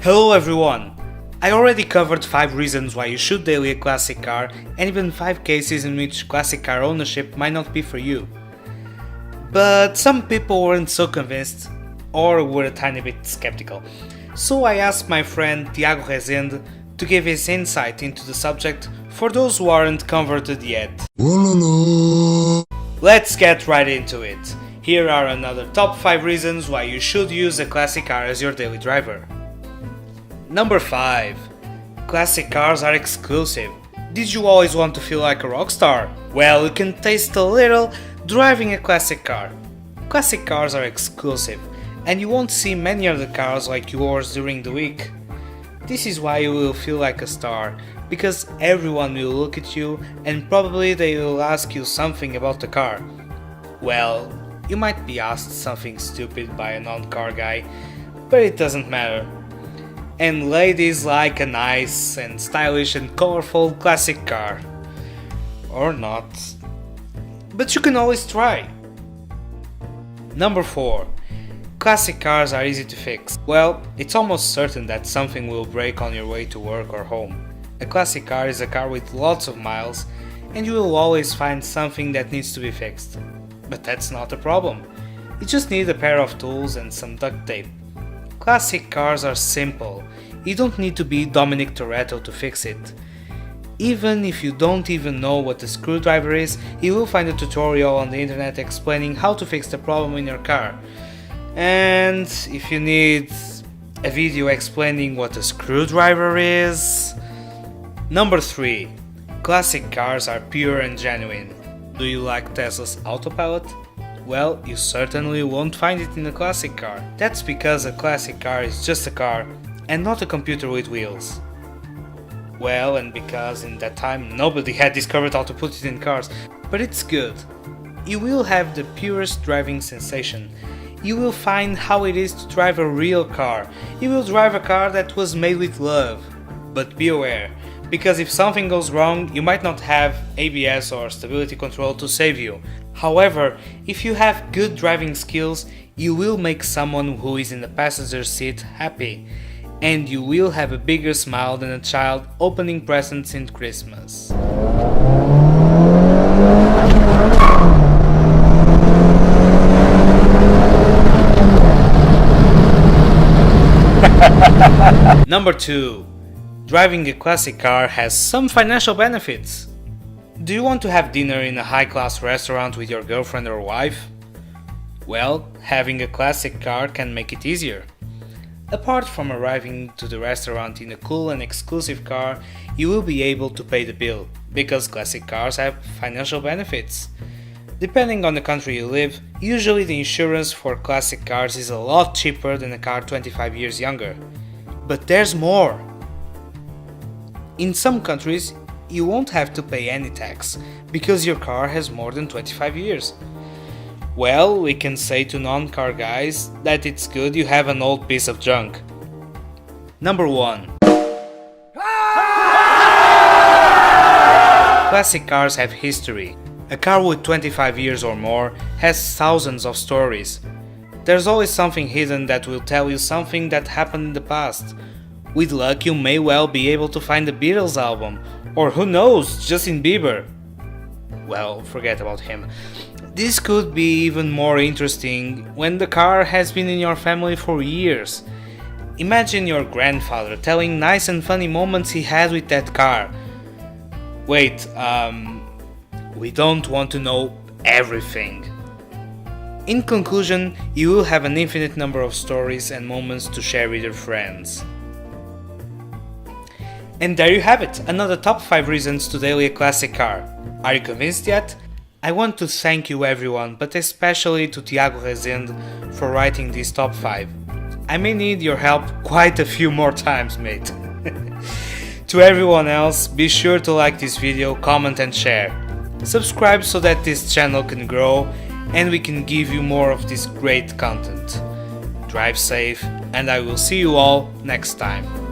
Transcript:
Hello everyone! I already covered 5 reasons why you should daily a classic car and even 5 cases in which classic car ownership might not be for you. But some people weren't so convinced or were a tiny bit skeptical. So I asked my friend Tiago Rezende to give his insight into the subject for those who aren't converted yet. Let's get right into it. Here are another top 5 reasons why you should use a classic car as your daily driver. Number 5. Classic cars are exclusive. Did you always want to feel like a rock star? Well, you can taste a little driving a classic car. Classic cars are exclusive, and you won't see many other cars like yours during the week. This is why you will feel like a star, because everyone will look at you and probably they will ask you something about the car. Well, you might be asked something stupid by a non-car guy, but it doesn't matter. And ladies like a nice and stylish and colorful classic car. Or not. But you can always try. Number 4. Classic cars are easy to fix. Well, it's almost certain that something will break on your way to work or home. A classic car is a car with lots of miles, and you will always find something that needs to be fixed. But that's not a problem. You just need a pair of tools and some duct tape. Classic cars are simple. You don't need to be Dominic Toretto to fix it. Even if you don't even know what a screwdriver is, you will find a tutorial on the internet explaining how to fix the problem in your car. And if you need a video explaining what a screwdriver is... Number 3. Classic cars are pure and genuine. Do you like Tesla's autopilot? Well, you certainly won't find it in a classic car. That's because a classic car is just a car and not a computer with wheels. Well, and because in that time nobody had discovered how to put it in cars, but it's good. You will have the purest driving sensation. You will find how it is to drive a real car. You will drive a car that was made with love. But be aware, because if something goes wrong, you might not have ABS or stability control to save you. However, if you have good driving skills, you will make someone who is in the passenger seat happy, and you will have a bigger smile than a child opening presents in Christmas. Number 2. Driving a classic car has some financial benefits. Do you want to have dinner in a high-class restaurant with your girlfriend or wife? Well, having a classic car can make it easier. Apart from arriving to the restaurant in a cool and exclusive car, you will be able to pay the bill, because classic cars have financial benefits. Depending on the country you live, usually the insurance for classic cars is a lot cheaper than a car 25 years younger. But there's more! In some countries, you won't have to pay any tax, because your car has more than 25 years. Well, we can say to non-car guys that it's good you have an old piece of junk. Number 1. Classic cars have history. A car with 25 years or more has thousands of stories. There's always something hidden that will tell you something that happened in the past. With luck, you may well be able to find the Beatles album, or who knows, Justin Bieber. Well, forget about him. This could be even more interesting when the car has been in your family for years. Imagine your grandfather telling nice and funny moments he had with that car. Wait, we don't want to know everything. In conclusion, you will have an infinite number of stories and moments to share with your friends. And there you have it, another top 5 reasons to daily a classic car. Are you convinced yet? I want to thank you everyone, but especially to Tiago Rezende for writing these top 5. I may need your help quite a few more times, mate. To everyone else, be sure to like this video, comment and share. Subscribe so that this channel can grow and we can give you more of this great content. Drive safe, and I will see you all next time.